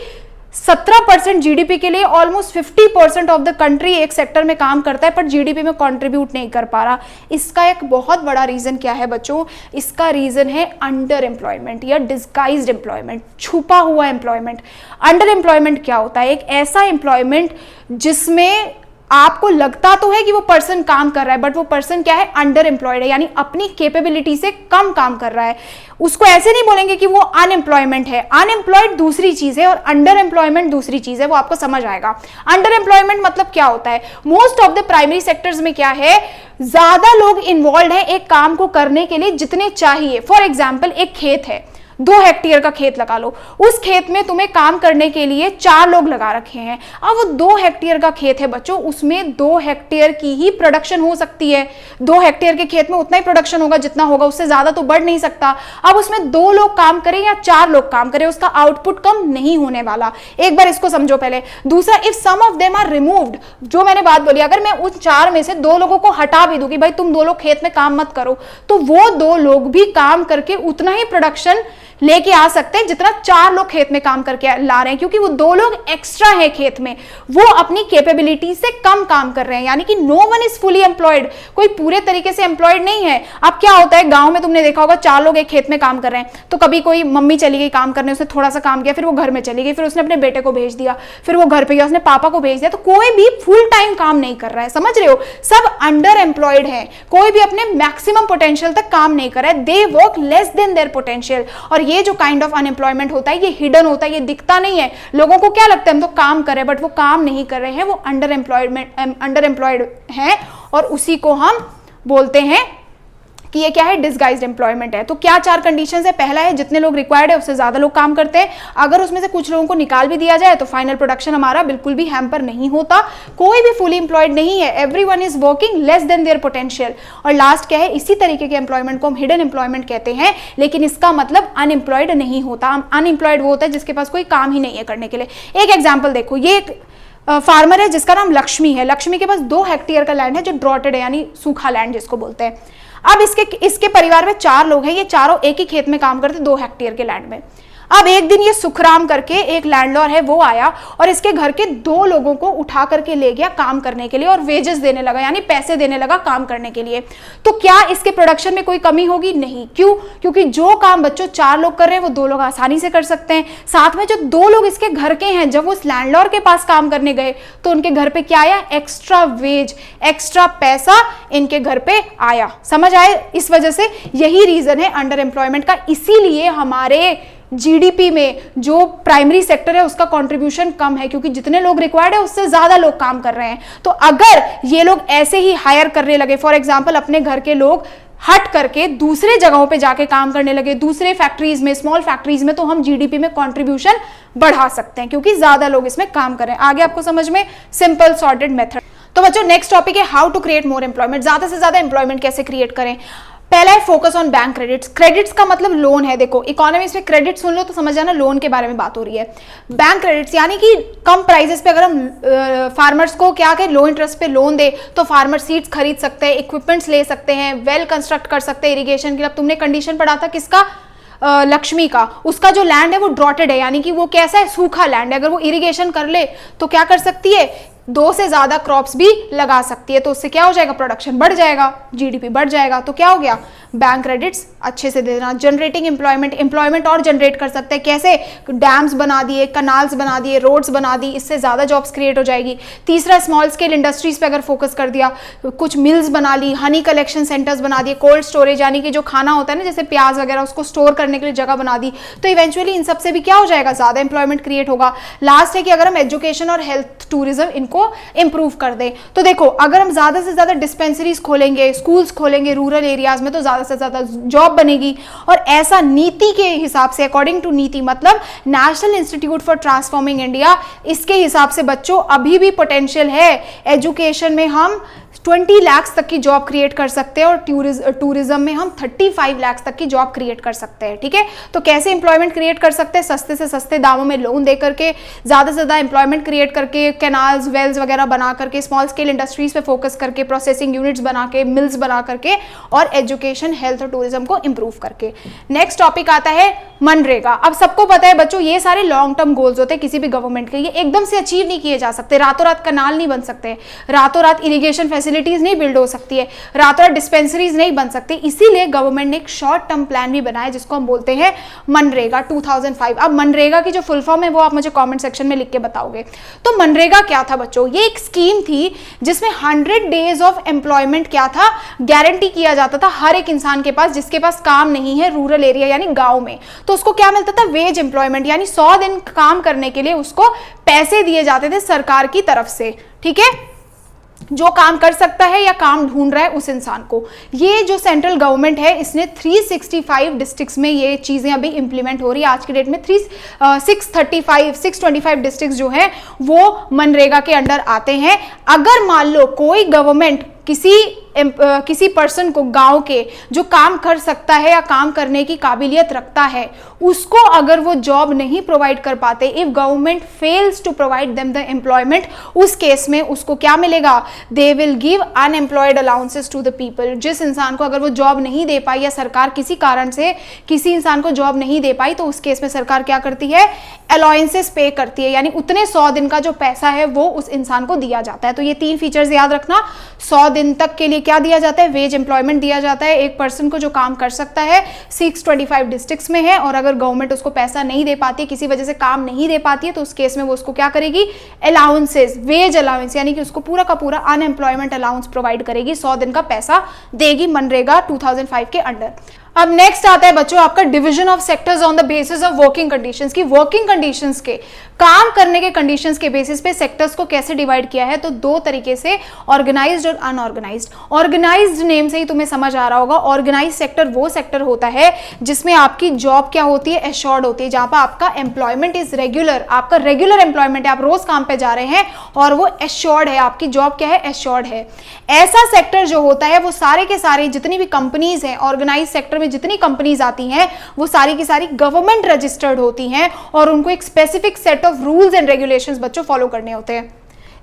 17% जीडीपी के लिए ऑलमोस्ट 50% ऑफ द कंट्री एक सेक्टर में काम करता है पर जीडीपी में कंट्रीब्यूट नहीं कर पा रहा? इसका एक बहुत बड़ा रीजन क्या है बच्चों? इसका रीजन है अंडर एम्प्लॉयमेंट या डिस्गाइज्ड एम्प्लॉयमेंट, छुपा हुआ एम्प्लॉयमेंट। अंडर एम्प्लॉयमेंट क्या होता है? एक ऐसा एम्प्लॉयमेंट जिसमें आपको लगता तो है कि वो पर्सन काम कर रहा है, बट वो पर्सन क्या है, अंडर एम्प्लॉयड है, यानी अपनी कैपेबिलिटी से कम काम कर रहा है। उसको ऐसे नहीं बोलेंगे कि वो अनएम्प्लॉयमेंट है। अनएम्प्लॉयड दूसरी चीज है और अंडर एम्प्लॉयमेंट दूसरी चीज है, वो आपको समझ आएगा। अंडर एम्प्लॉयमेंट मतलब क्या होता है? Most of the primary sectors में क्या है, ज्यादा लोग इन्वॉल्व है एक काम को करने के लिए जितने चाहिए। फॉर एग्जाम्पल, एक खेत है, 2 हेक्टेयर का खेत लगा लो, उस खेत में तुम्हें काम करने के लिए 4 लोग लगा रखे हैं। अब वो 2 हेक्टेयर का खेत है बच्चों, उसमें 2 हेक्टेयर की ही प्रोडक्शन हो सकती है। 2 हेक्टेयर के खेत में उतना ही प्रोडक्शन होगा जितना होगा, उससे ज्यादा तो बढ़ नहीं सकता। अब उसमें 2 लोग काम करें या 4 लोग काम करें, उसका आउटपुट कम नहीं होने वाला। एक बार इसको समझो पहले। दूसरा, if some of them are removed, जो मैंने बात बोली, अगर मैं उन 4 में से 2 लोगों को हटा भी दूं कि भाई तुम 2 लोग खेत में काम मत करो, तो वो 2 लोग भी काम करके उतना ही प्रोडक्शन लेके आ सकते हैं जितना 4 लोग खेत में काम करके ला रहे हैं, क्योंकि वो 2 लोग एक्स्ट्रा है खेत में, वो अपनी कैपेबिलिटी से कम काम कर रहे हैं। यानी कि no one is fully employed, कोई पूरे तरीके से एम्प्लॉयड नहीं है। अब क्या होता है, गांव में तुमने देखा होगा 4 लोग एक खेत में काम कर रहे हैं, तो कभी कोई मम्मी चली गई काम करने, उसने थोड़ा सा काम किया, फिर वो घर में चली गई, फिर उसने अपने बेटे को भेज दिया, फिर वो घर पे गया, उसने पापा को भेज दिया, तो कोई भी फुल टाइम काम नहीं कर रहा है। समझ रहे हो? सब अंडर एम्प्लॉयड है, कोई भी अपने मैक्सिमम पोटेंशियल तक काम नहीं कर रहा है। They work less than their potential. और ये जो काइंड ऑफ अनएम्प्लॉयमेंट होता है, ये हिडन होता है, ये दिखता नहीं है। लोगों को क्या लगता है हम तो काम कर रहे हैं, बट वो काम नहीं कर रहे हैं, वो अंडर एम्प्लॉयड हैं, और उसी को हम बोलते हैं कि ये क्या है, डिसगाइज्ड एम्प्लॉयमेंट है। तो क्या 4 कंडीशंस है? पहला है जितने लोग रिक्वायर्ड है उससे ज्यादा लोग काम करते हैं। अगर उसमें से कुछ लोगों को निकाल भी दिया जाए तो फाइनल प्रोडक्शन हमारा बिल्कुल भी हैम्पर नहीं होता। कोई भी फुली एम्प्लॉयड नहीं है, everyone is working less than their potential. और लास्ट क्या है, इसी तरीके के एम्प्लॉयमेंट को हम हिडन एम्प्लॉयमेंट कहते हैं, लेकिन इसका मतलब अनएम्प्लॉयड नहीं होता। अनएम्प्लॉयड वो होता है जिसके पास कोई काम ही नहीं है करने के लिए। एक एग्जाम्पल देखो, ये एक फार्मर है जिसका नाम लक्ष्मी है। लक्ष्मी के पास 2 हेक्टेयर का लैंड है जो ड्रॉटेड है, यानी सूखा लैंड जिसको बोलते हैं। अब इसके परिवार में 4 लोग हैं, ये चारों एक ही खेत में काम करते 2 हेक्टेयर के लैंड में। अब एक दिन ये सुखराम करके एक लैंडलॉर्ड है वो आया और इसके घर के 2 लोगों को उठा करके ले गया काम करने के लिए और वेजेस देने लगा, यानी पैसे देने लगा काम करने के लिए। तो क्या इसके प्रोडक्शन में कोई कमी होगी? नहीं। क्यों? क्योंकि जो काम बच्चों 4 लोग कर रहे हैं वो 2 लोग आसानी से कर सकते हैं। साथ में जो 2 लोग इसके घर के हैं, जब वो उस लैंडलॉर्ड के पास काम करने गए तो उनके घर पे क्या आया? एक्स्ट्रा वेज, एक्स्ट्रा पैसा इनके घर पे आया। समझ आए? इस वजह से यही रीजन है अंडर एम्प्लॉयमेंट का। इसीलिए हमारे जीडीपी में जो प्राइमरी सेक्टर है उसका कंट्रीब्यूशन कम है, क्योंकि जितने लोग रिक्वायर्ड है उससे ज्यादा लोग काम कर रहे हैं। तो अगर ये लोग ऐसे ही हायर करने लगे, फॉर एग्जांपल अपने घर के लोग हट करके दूसरे जगहों पे जाके काम करने लगे, दूसरे फैक्ट्रीज में, स्मॉल फैक्ट्रीज में, तो हम जीडीपी में कंट्रीब्यूशन बढ़ा सकते हैं, क्योंकि ज्यादा लोग इसमें काम कर रहे हैं। आगे आपको समझ में सिंपल सॉर्टेड मेथड। तो बच्चों नेक्स्ट टॉपिक है how to create more employment. ज्यादा से ज्यादा एम्प्लॉयमेंट कैसे क्रिएट करें। पहला है focus on bank credits. Credits का मतलब लोन है। देखो इकोनॉमिक्स में क्रेडिट सुन लो तो समझ जाना लोन के बारे में बात हो रही है। बैंक क्रेडिट्स यानी कि कम प्राइसेस पे अगर हम फार्मर्स को क्या कहें, लो इंटरेस्ट पे लोन दे तो फार्मर सीड्स खरीद सकते हैं, इक्विपमेंट्स ले सकते हैं, वेल कंस्ट्रक्ट कर सकते हैं इरिगेशन के लिए। अब तुमने कंडीशन पढ़ा था किसका? लक्ष्मी का। उसका जो लैंड है वो ड्रॉटेड है, यानी कि वो कैसा है? सूखा लैंड है। अगर वो इरिगेशन कर ले तो क्या कर सकती है? 2 से ज्यादा क्रॉप्स भी लगा सकती है। तो उससे क्या हो जाएगा? प्रोडक्शन बढ़ जाएगा, जीडीपी बढ़ जाएगा। तो क्या हो गया? बैंक क्रेडिट्स अच्छे से देना। जनरेटिंग एम्प्लॉयमेंट, एम्प्लॉयमेंट और जनरेट कर सकते हैं। कैसे? डैम्स बना दिए, कनाल्स बना दिए, रोड्स बना दी, इससे ज्यादा जॉब्स क्रिएट हो जाएगी। तीसरा स्मॉल स्केल इंडस्ट्रीज पे अगर फोकस कर दिया, कुछ मिल्स बना ली, हनी कलेक्शन सेंटर्स बना दिए, कोल्ड स्टोरेज यानी कि जो खाना होता है ना जैसे प्याज वगैरह उसको स्टोर करने के लिए जगह बना दी। तो इवेंचुअली इन सबसे भी क्या हो जाएगा? ज्यादा एम्प्लॉयमेंट क्रिएट होगा। लास्ट है कि अगर हम एजुकेशन और हेल्थ टूरिज्म इनको इंप्रूव कर दें, तो देखो अगर हम ज्यादा से ज्यादा डिस्पेंसरीज खोलेंगे, स्कूल्स खोलेंगे रूरल एरियाज में, तो ज्यादा से ज्यादा जॉब बनेगी। और ऐसा नीति के हिसाब से, अकॉर्डिंग टू नीति मतलब national institute for transforming India, इसके हिसाब से बच्चों अभी भी पोटेंशियल है एजुकेशन में। हम 20 लाख तक की जॉब क्रिएट कर सकते हैं और टूरिज्म में हम 35 लाख तक की जॉब क्रिएट कर सकते हैं। ठीक है, तो कैसे एम्प्लॉयमेंट क्रिएट कर सकते हैं? सस्ते से सस्ते दामों में लोन दे करके, ज्यादा से ज्यादा एम्प्लॉयमेंट क्रिएट करके, कैनाल्स, वेल्स वगैरह बना करके, स्मॉल स्केल इंडस्ट्रीज पे फोकस करके, प्रोसेसिंग यूनिट्स बना के, मिल्स बना करके, और एजुकेशन, हेल्थ और टूरिज्म को इंप्रूव करके। नेक्स्ट टॉपिक आता है मनरेगा। अब सबको पता है बच्चों ये सारे लॉन्ग टर्म गोल्स होते हैं किसी भी गवर्नमेंट के, ये एकदम से अचीव नहीं किए जा सकते। रातों रात कनाल नहीं बन सकते, रातों रात इरिगेशन फैसिलिटीज नहीं बिल्ड हो सकती है, रातों रात डिस्पेंसरीज नहीं बन सकती। इसीलिए गवर्नमेंट ने एक शॉर्ट टर्म प्लान भी बनाया जिसको हम बोलते हैं मनरेगा 2005। अब मनरेगा की जो फुल फॉर्म है वो आप मुझे कमेंट सेक्शन में लिख के बताओगे। तो मनरेगा क्या था बच्चों? ये एक स्कीम थी जिसमें 100 डेज ऑफ एम्प्लॉयमेंट क्या था? गारंटी किया जाता था हर एक इंसान के पास जिसके पास काम नहीं है रूरल एरिया यानी गांव में। तो उसको क्या मिलता था? वेज एम्प्लॉयमेंट, यानी 100 दिन काम करने के लिए उसको पैसे दिए जाते थे सरकार की तरफ से। ठीक है, जो काम कर सकता है या काम ढूंढ रहा है उस इंसान को। ये जो सेंट्रल गवर्नमेंट है इसने 365 डिस्ट्रिक्ट्स में ये चीजें अभी इंप्लीमेंट हो रही है। आज की डेट में 625 डिस्ट्रिक्ट्स जो है वो मनरेगा के अंडर आते हैं। अगर मान लो कोई गवर्नमेंट किसी पर्सन को गांव के जो काम कर सकता है या काम करने की काबिलियत रखता है उसको अगर वो जॉब नहीं प्रोवाइड कर पाते, if government fails to provide them the employment, उस केस में उसको क्या मिलेगा? They will give unemployed allowances to the people. जिस इंसान को अगर वो जॉब नहीं दे पाई या सरकार किसी कारण से किसी इंसान को जॉब नहीं दे पाई तो उस केस में सरकार क्या करती है? अलाउंसेस पे करती है, यानी उतने 100 दिन का जो पैसा है वो उस इंसान को दिया जाता है। तो ये 3 फीचर्स याद रखना। 100 दिन तक के लिए क्या दिया जाता है? वेज एम्प्लॉयमेंट दिया जाता है एक पर्सन को जो काम कर सकता है 625 डिस्ट्रिक्ट्स में है। और अगर गवर्नमेंट उसको पैसा नहीं दे पाती है, किसी वजह से काम नहीं दे पाती है, तो उस केस में वो उसको क्या करेगी? अलाउंसेस, वेज अलाउंस, यानी कि उसको पूरा का पूरा अनएम्प्लॉयमेंट अलाउंस प्रोवाइड करेगी, 100 दिन का पैसा देगी मनरेगा 2005 के अंडर। अब नेक्स्ट आता है बच्चों आपका division of sectors on the basis of working conditions की वर्किंग कंडीशंस के काम करने के कंडीशंस के बेसिस पे सेक्टर्स को कैसे डिवाइड किया है। तो 2 तरीके से, ऑर्गेनाइज्ड और अनऑर्गेनाइज्ड। ऑर्गेनाइज्ड नेम से ही तुम्हें समझ आ रहा होगा, ऑर्गेनाइज्ड सेक्टर वो सेक्टर होता है जिसमें आपकी जॉब क्या होती है? एश्योर्ड होती है, जहां पर आपका एम्प्लॉयमेंट इज रेगुलर, आपका रेगुलर एम्प्लॉयमेंट है, आप रोज काम पे जा रहे हैं और वो एश्योर्ड है, आपकी जॉब क्या है? एश्योर्ड है। ऐसा सेक्टर जो होता है वो सारे के सारे जितनी भी कंपनीज हैं ऑर्गेनाइज्ड सेक्टर में, जितनी कंपनीज आती हैं वो सारी की सारी गवर्नमेंट रजिस्टर्ड होती हैं और उनको एक specific set of rules and regulations बच्चों फॉलो करने होते हैं।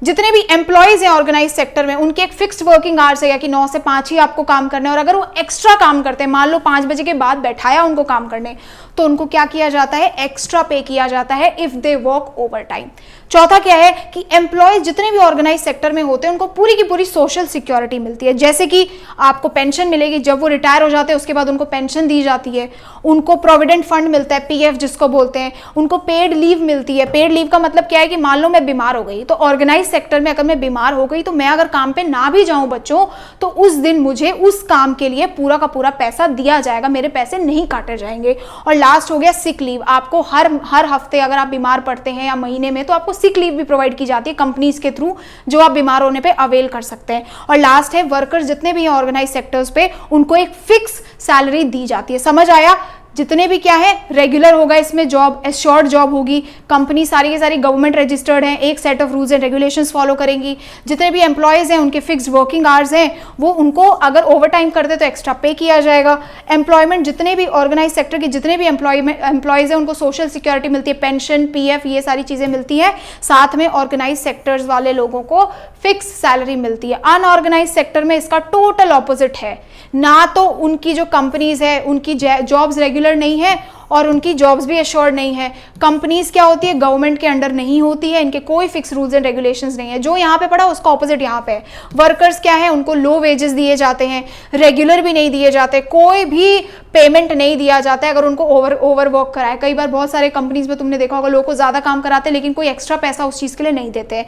जितने भी एम्प्लॉयज हैं ऑर्गेनाइज सेक्टर में, उनके एक फिक्स्ड वर्किंग आवर्स है कि 9 से 5 ही आपको काम करना है, और अगर वो एक्स्ट्रा काम करते हैं, मान लो 5 बजे के बाद बैठाया उनको काम करने, तो उनको क्या किया जाता है, एक्स्ट्रा पे किया जाता है if they work over time. चौथा क्या है कि एम्प्लॉयज जितने भी ऑर्गेनाइज सेक्टर में होते हैं उनको पूरी की पूरी सोशल सिक्योरिटी मिलती है, जैसे कि आपको पेंशन मिलेगी, जब वो रिटायर हो जाते हैं उसके बाद उनको पेंशन दी जाती है, उनको प्रोविडेंट फंड मिलता है, पीएफ जिसको बोलते हैं, उनको पेड लीव मिलती है। पेड लीव का मतलब क्या है कि मान लो मैं बीमार हो गई, तो ऑर्गेनाइज सेक्टर में अगर मैं बीमार हो गई तो मैं अगर काम पे ना भी जाऊं बच्चों, तो उस दिन मुझे उस काम के लिए पूरा का पूरा पैसा दिया जाएगा, मेरे पैसे नहीं काटे जाएंगे। और लास्ट हो गया सिक लीव, आपको हर हफ्ते अगर आप बीमार पड़ते हैं या महीने में, तो आपको सिक लीव भी प्रोवाइड की जाती है कंपनीज के थ्रू, जो आप बीमार होने पे अवेल कर सकते हैं। और लास्ट है वर्कर्स जितने भी हैं ऑर्गेनाइज सेक्टर्स पे, उनको एक फिक्स सैलरी दी जाती है। समझ आया? जितने भी क्या है रेगुलर होगा इसमें जॉब, एश्योर्ड जॉब होगी, कंपनी सारी की सारी गवर्नमेंट रजिस्टर्ड हैं, एक set of rules and regulations follow करेंगी। जितने भी एम्प्लॉयज हैं उनके फिक्स्ड वर्किंग आवर्स हैं, वो उनको अगर ओवर टाइम करते तो एक्स्ट्रा पे किया जाएगा। एम्प्लॉयमेंट जितने भी ऑर्गेनाइज सेक्टर के जितने भी एम्प्लॉयज हैं उनको सोशल सिक्योरिटी मिलती है, पेंशन, पीएफ, ये सारी चीजें मिलती है। साथ में ऑर्गेनाइज सेक्टर्स वाले लोगों को फिक्स सैलरी मिलती है। अनऑर्गेनाइज सेक्टर में इसका टोटल ऑपोजिट है, ना तो उनकी जो कंपनीज है उनकी जॉब्स रेगुलर नहीं है और उनकी जॉब्स भी एश्योर्ड नहीं है। कंपनीज क्या होती है, गवर्नमेंट के अंडर नहीं होती है, इनके कोई फिक्स रूल्स एंड रेगुलेशंस नहीं है। जो यहाँ पे पड़ा उसका ऑपोजिट यहाँ पे है। वर्कर्स क्या है, उनको लो वेजेस दिए जाते हैं, रेगुलर भी नहीं दिए जाते, कोई भी पेमेंट नहीं दिया जाता है अगर उनको ओवर वर्क कराए। कई बार बहुत सारे कंपनीज में तुमने देखा होगा लोगों को ज्यादा काम कराते हैं लेकिन कोई एक्स्ट्रा पैसा उस चीज के लिए नहीं देते।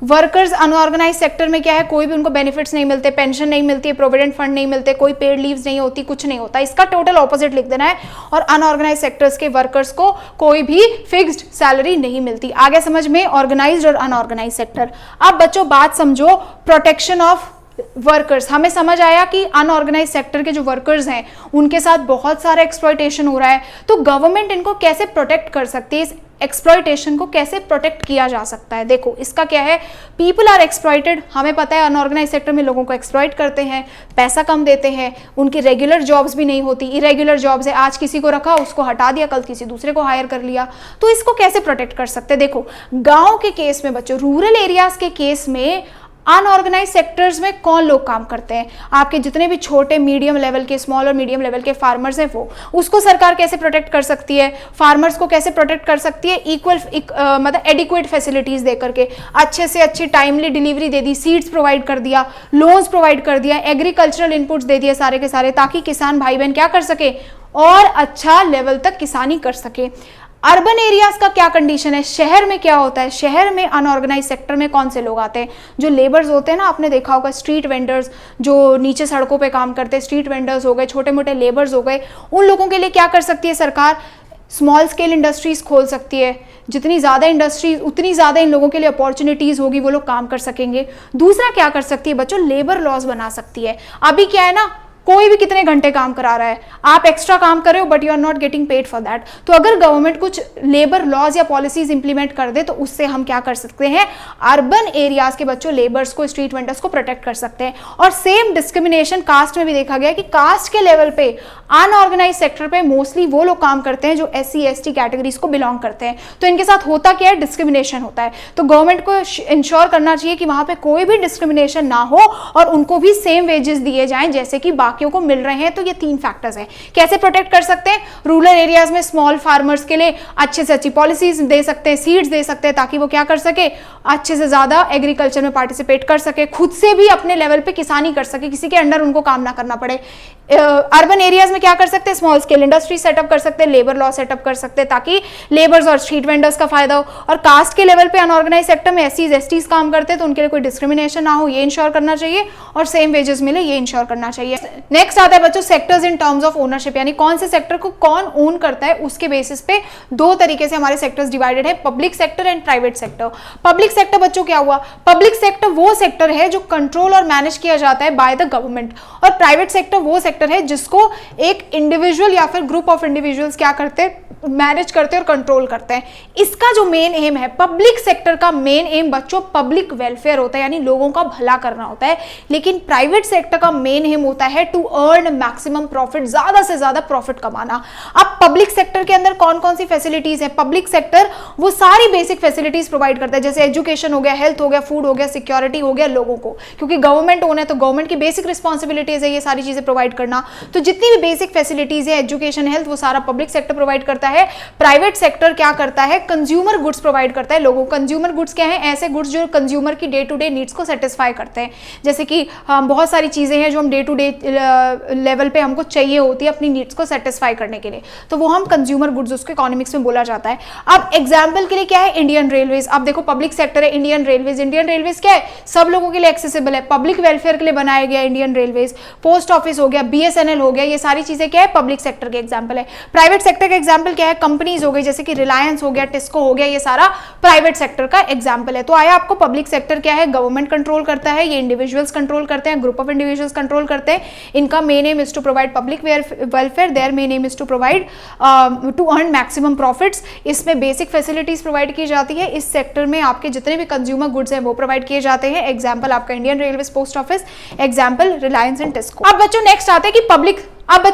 वर्कर्स अनऑर्गेनाइज सेक्टर में क्या है, कोई भी उनको बेनिफिट्स नहीं मिलते, पेंशन नहीं मिलती है, प्रोविडेंट फंड नहीं मिलते, कोई पेड लीव्स नहीं होती, कुछ नहीं होता। इसका टोटल ऑपोजिट लिख देना है। और अनऑर्गेनाइज सेक्टर्स के वर्कर्स को कोई भी फिक्स्ड सैलरी नहीं मिलती। आगे समझ में ऑर्गेनाइज्ड और अनऑर्गेनाइज सेक्टर। अब बच्चों बात समझो प्रोटेक्शन ऑफ वर्कर्स। हमें समझ आया कि अनऑर्गेनाइज सेक्टर के जो वर्कर्स हैं उनके साथ बहुत सारा एक्सप्लॉयटेशन हो रहा है, तो गवर्नमेंट इनको कैसे प्रोटेक्ट कर सकती है, इस एक्सप्लॉयटेशन को कैसे प्रोटेक्ट किया जा सकता है। देखो इसका क्या है, पीपल आर एक्सप्लॉयटेड। हमें पता है अनऑर्गेनाइज सेक्टर में लोगों को एक्सप्लॉयट करते हैं, पैसा कम देते हैं, उनकी रेगुलर जॉब्स भी नहीं होती, इरेगुलर जॉब्स है, आज किसी को रखा उसको हटा दिया, कल किसी दूसरे को हायर कर लिया। तो इसको कैसे प्रोटेक्ट कर सकते हैं। देखो गाँव के केस में बच्चों, रूरल एरियाज के केस में अनऑर्गेनाइज सेक्टर्स में कौन लोग काम करते हैं, आपके जितने भी छोटे मीडियम लेवल के, स्मॉल और मीडियम लेवल के फार्मर्स हैं, वो उसको सरकार कैसे प्रोटेक्ट कर सकती है, फार्मर्स को कैसे प्रोटेक्ट कर सकती है, मतलब एडिक्वेट फैसिलिटीज दे करके, अच्छे से अच्छी टाइमली डिलीवरी दे दी, सीड्स प्रोवाइड कर दिया, लोन्स प्रोवाइड कर दिया, एग्रीकल्चरल इनपुट्स दे दिए सारे के सारे, ताकि किसान भाई बहन क्या कर सके और अच्छा लेवल तक किसानी कर सके। अर्बन एरियाज का क्या कंडीशन है, शहर में क्या होता है, शहर में अनऑर्गेनाइज सेक्टर में कौन से लोग आते हैं, जो लेबर्स होते हैं ना, आपने देखा होगा स्ट्रीट वेंडर्स, जो नीचे सड़कों पे काम करते हैं, स्ट्रीट वेंडर्स हो गए, छोटे मोटे लेबर्स हो गए, उन लोगों के लिए क्या कर सकती है सरकार, स्मॉल स्केल इंडस्ट्रीज खोल सकती है। जितनी ज़्यादा इंडस्ट्रीज उतनी ज़्यादा इन लोगों के लिए अपॉर्चुनिटीज़ होगी, वो लोग काम कर सकेंगे। दूसरा क्या कर सकती है बच्चों, लेबर लॉज बना सकती है। अभी क्या है ना, कोई भी कितने घंटे काम करा रहा है, आप एक्स्ट्रा काम कर रहे हो but you are not getting paid for that. तो अगर गवर्नमेंट कुछ लेबर लॉज या पॉलिसीज इंप्लीमेंट कर दे तो उससे हम क्या कर सकते हैं, अर्बन एरियाज के बच्चों लेबर्स को, स्ट्रीट वेंडर्स को प्रोटेक्ट कर सकते हैं। और सेम डिस्क्रिमिनेशन कास्ट में भी देखा गया कि कास्ट के लेवल पे अनऑर्गेनाइज सेक्टर पे मोस्टली वो लोग काम करते हैं जो SC ST कैटेगरीज को बिलोंग करते हैं। तो इनके साथ होता क्या है, डिस्क्रिमिनेशन होता है। तो गवर्नमेंट को इंश्योर करना चाहिए कि वहां पे कोई भी डिस्क्रिमिनेशन ना हो और उनको भी सेम वेजेस दिए जाएं जैसे कि बाकियों को मिल रहे हैं। तो ये 3 फैक्टर्स हैं। कैसे प्रोटेक्ट कर सकते हैं, रूरल एरियाज में स्मॉल फार्मर्स के लिए अच्छे से अच्छी पॉलिसीज दे सकते हैं, सीड्स दे सकते हैं, ताकि वो क्या कर सके, अच्छे से ज्यादा एग्रीकल्चर में पार्टिसिपेट कर सके, खुद से भी अपने लेवल पे किसानी कर सके, किसी के अंडर उनको काम ना करना पड़े। अर्बन एरियाज में क्या कर सकते हैं, स्मॉल स्केल इंडस्ट्री सेटअप कर सकते हैं, लेबर लॉ सेटअप कर सकते हैं, ताकि लेबर्स और स्ट्रीट वेंडर्स का फायदा हो। और कास्ट के लेवल पे अनऑर्गेनाइज सेक्टर में SCs STs काम करते हैं तो उनके लिए कोई डिस्क्रिमिनेशन ना हो, ये इंश्योर करना चाहिए, और सेम वेजेस मिले, ये इंश्योर करना चाहिए। नेक्स्ट आता है बच्चों sectors in terms of ownership, यानी कौन से सेक्टर को कौन ओन करता है, उसके बेसिस पे 2 तरीके से हमारे सेक्टर्स डिवाइडेड है, public sector and private sector. Public sector बच्चों क्या हुआ, पब्लिक सेक्टर वो सेक्टर है जो कंट्रोल और मैनेज किया जाता है बाय द गवर्नमेंट, और प्राइवेट सेक्टर वो सेक्टर है जिसको एक इंडिविजुअल या फिर ग्रुप ऑफ इंडिविजुअल्स क्या करते हैं, मैनेज करते हैं और कंट्रोल करते हैं। इसका जो मेन एम है, पब्लिक सेक्टर का मेन एम बच्चों पब्लिक वेलफेयर होता है, यानी लोगों का भला करना होता है। लेकिन प्राइवेट सेक्टर का मेन एम होता है टू अर्न मैक्सिमम प्रॉफिट, ज्यादा से ज्यादा प्रॉफिट कमाना। अब पब्लिक सेक्टर के अंदर कौन कौन सी फैसिलिटीज है? पब्लिक सेक्टर वो सारी बेसिक फैसिलिटीज प्रोवाइड करता है, जैसे एजुकेशन हो गया, हेल्थ हो गया, फूड हो गया, सिक्योरिटी हो गया लोगों को, क्योंकि गवर्नमेंट ओन है तो गवर्नमेंट की बेसिक रिस्पॉन्सिबिलिटीज है ये सारी चीजें प्रोवाइड करना। तो जितनी भी बेसिक फैसिलिटीज है, एजुकेशन, हेल्थ, वो सारा पब्लिक सेक्टर प्रोवाइड करता है। प्राइवेट सेक्टर क्या करता है? कंज्यूमर गुड्स प्रोवाइड करता है लोगों को। कंज्यूमर गुड्स क्या है? ऐसे गुड्स जो कंज्यूमर की डे टू डे नीड्स को सेटिस्फाई करते हैं, जैसे कि बहुत सारी चीजें हैं जो हम डे टू डे लेवल पे हमको चाहिए होती है अपनी नीड्स को सेटिस्फाई करने के लिए, तो वो हम कंज्यूमर गुड्स उसको इकोनॉमिक्स में बोला जाता है। अब एग्जांपल के लिए क्या है? Indian railways. अब देखो पब्लिक सेक्टर है इंडियन रेलवेज। इंडियन रेलवेज क्या है? सब लोगों के लिए एक्सेसिबल है, पब्लिक वेलफेयर के लिए बनाया गया इंडियन रेलवेज। पोस्ट ऑफिस हो गया, बीएसएनएल हो गया, ये सारी चीजें क्या है? पब्लिक सेक्टर के एग्जांपल है। प्राइवेट सेक्टर का एग्जांपल क्या है? कंपनीज हो गई, जैसे कि रिलायंस हो गया, टिस्को हो गया, ये सारा प्राइवेट सेक्टर का एग्जांपल है। तो आया आपको पब्लिक सेक्टर क्या है? गवर्नमेंट कंट्रोल करता है, ये इंडिविजुअल्स कंट्रोल करते हैं, ग्रुप ऑफ इंडिविजुअल्स कंट्रोल करते हैं। इनका main aim is to provide public welfare, their main aim is to provide to earn maximum profits. इसमें बेसिक फैसिलिटीज प्रोवाइड की जाती है। इस सेक्टर में आपके जितने भी कंज्यूमर गुड्स हैं वो प्रोवाइड किए जाते हैं। एग्जांपल आपका Indian railway, post office, example Reliance and TISCO. अब बच्चों नेक्स्ट आते हैं कि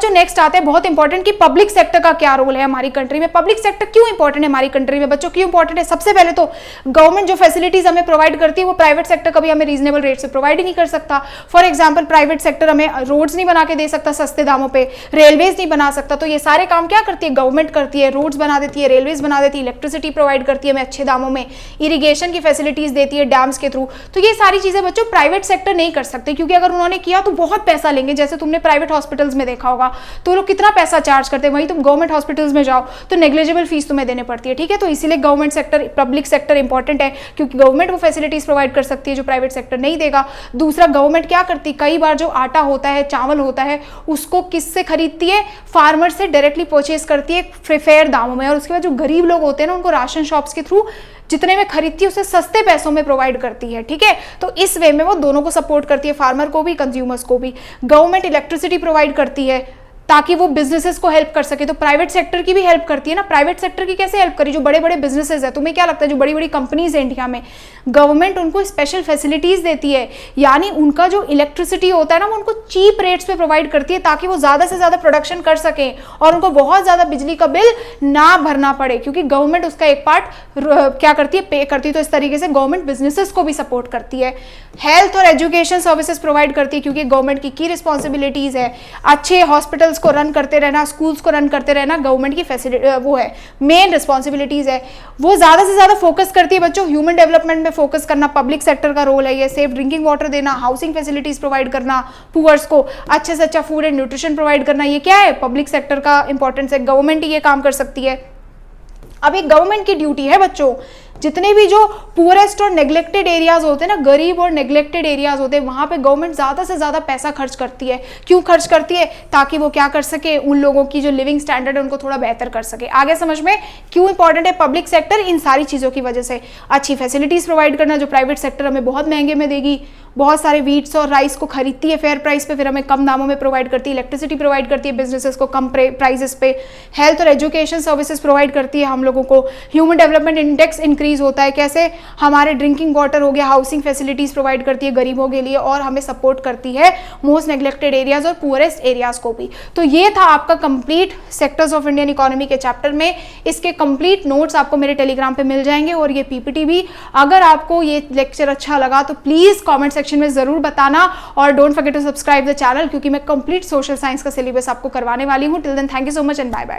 नेक्स्ट आते हैं बहुत इंपॉर्टेंट कि पब्लिक सेक्टर का क्या रोल है हमारी कंट्री में। पब्लिक सेक्टर क्यों इंपॉर्टेंट है हमारी कंट्री में बच्चों? क्यों इंपॉर्टेंट है? सबसे पहले तो गवर्नमेंट जो फैसिलिटीज हमें प्रोवाइड करती है वो प्राइवेट सेक्टर कभी हमें रीजनेबल रेट से प्रोवाइड ही नहीं कर सकता। फॉर एग्जांपल प्राइवेट सेक्टर हमें रोड्स नहीं बना के दे सकता सस्ते दामों पे, रेलवेज नहीं बना सकता, तो ये सारे काम क्या करती है? गवर्नमेंट करती है। रोड्स बना देती है, रेलवेज बना देती है, इलेक्ट्रिसिटी प्रोवाइड करती है हमें अच्छे दामों में, इरिगेशन की फैसिलिटीज देती है डैम्स के थ्रू। तो ये सारी चीजें बच्चों प्राइवेट सेक्टर नहीं कर सकते, क्योंकि अगर उन्होंने किया तो बहुत पैसा लेंगे। जैसे तुमने प्राइवेट हॉस्पिटल्स में देखा होगा तो लोग कितना पैसा चार्ज करते हैं, वहीं तुम गवर्नमेंट हॉस्पिटल्स में जाओ तो नेग्लिजिबल फीस तुम्हें देने पड़ती है, ठीक है। तो इसीलिए government sector, public sector important है, क्योंकि गवर्नमेंट वो फैसिलिटीज प्रोवाइड कर सकती है जो प्राइवेट सेक्टर नहीं देगा। दूसरा, गवर्नमेंट क्या करती है? कई बार जो आटा होता है, चावल होता है, उसको किससे खरीदती है? फार्मर से डायरेक्टली परचेज करती है फेयर दामों में, और उसके बाद जो गरीब लोग होते हैं ना उनको राशन शॉप्स के थ्रू जितने में खरीदती है उसे सस्ते पैसों में प्रोवाइड करती है, ठीक है। तो इस वे में वो दोनों को सपोर्ट करती है, फार्मर को भी, कंज्यूमर्स को भी। गवर्नमेंट इलेक्ट्रिसिटी प्रोवाइड करती है ताकि वो बिजनेसेस को हेल्प कर सके, तो प्राइवेट सेक्टर की भी हेल्प करती है ना। प्राइवेट सेक्टर की कैसे हेल्प करी? जो बड़े बड़े बिजनेसेस है, तुम्हें क्या लगता है जो बड़ी बड़ी कंपनीज है इंडिया में, गवर्नमेंट उनको स्पेशल फैसिलिटीज देती है, यानी उनका जो इलेक्ट्रिसिटी होता है ना वो उनको चीप रेट्स पे प्रोवाइड करती है ताकि वो ज्यादा से ज्यादा प्रोडक्शन कर सके और उनको बहुत ज्यादा बिजली का बिल ना भरना पड़े, क्योंकि गवर्नमेंट उसका एक पार्ट क्या करती है? पे करती है। तो इस तरीके से गवर्नमेंट बिजनेसेस को भी सपोर्ट करती है। हेल्थ और एजुकेशन सर्विसेज प्रोवाइड करती है, क्योंकि गवर्नमेंट की रिस्पॉन्सिबिलिटीज है अच्छे हॉस्पिटल्स को रन करते रहना, स्कूल्स को रन करते रहना, गवर्नमेंट की फैसिलिटी वो है, मेन रिस्पॉन्सिबिलिटीज है। वो ज्यादा से ज्यादा फोकस करती है बच्चों ह्यूमन डेवलपमेंट में फोकस करना, पब्लिक सेक्टर का रोल है ये। सेफ ड्रिंकिंग वाटर देना, हाउसिंग फैसिलिटीज प्रोवाइड करना, पुअर्स को अच्छे से अच्छा फूड एंड न्यूट्रिशन प्रोवाइड करना, ये क्या है? पब्लिक सेक्टर का इंपॉर्टेंस है। गवर्नमेंट ही ये काम कर सकती है। अब एक गवर्नमेंट की ड्यूटी है बच्चों, जितने भी जो पुअरेस्ट और नेग्लेक्टेड एरियाज होते हैं ना, गरीब और नेग्लेक्टेड एरियाज होते हैं, वहां पे गवर्नमेंट ज्यादा से ज्यादा पैसा खर्च करती है। क्यों खर्च करती है? ताकि वो क्या कर सके? उन लोगों की जो लिविंग स्टैंडर्ड है उनको थोड़ा बेहतर कर सके। आगे समझ में क्यों इंपॉर्टेंट है पब्लिक सेक्टर? इन सारी चीजों की वजह से। अच्छी फैसिलिटीज प्रोवाइड करना, जो प्राइवेट सेक्टर हमें बहुत महंगे में देगी, बहुत सारे वीट्स और राइस को खरीदती है फेयर प्राइस पे, फिर हमें कम दामों में प्रोवाइड करती है। इलेक्ट्रिसिटी प्रोवाइड करती है बिजनेसेस को कम प्राइसेस पे। हेल्थ और एजुकेशन सर्विसेज प्रोवाइड करती है हम लोगों को। ह्यूमन डेवलपमेंट इंडेक्स इंक्रीज होता है, कैसे? हमारे ड्रिंकिंग वाटर हो गया, हाउसिंग फैसिलिटीज प्रोवाइड करती है गरीबों के लिए, और हमें सपोर्ट करती है मोस्ट नेग्लेक्टेड एरियाज और पुअरेस्ट एरियाज को भी। तो ये था आपका complete sectors of Indian economy के चैप्टर में। इसके कंप्लीट नोट्स आपको मेरे टेलीग्राम पे मिल जाएंगे, और ये पीपीटी भी। अगर आपको ये लेक्चर अच्छा लगा तो प्लीज कमेंट सेक्शन में जरूर बताना, और don't forget to subscribe the channel, क्योंकि मैं कंप्लीट सोशल साइंस का सिलेबस आपको करवाने वाली हूँ। Till then thank you so much and bye bye.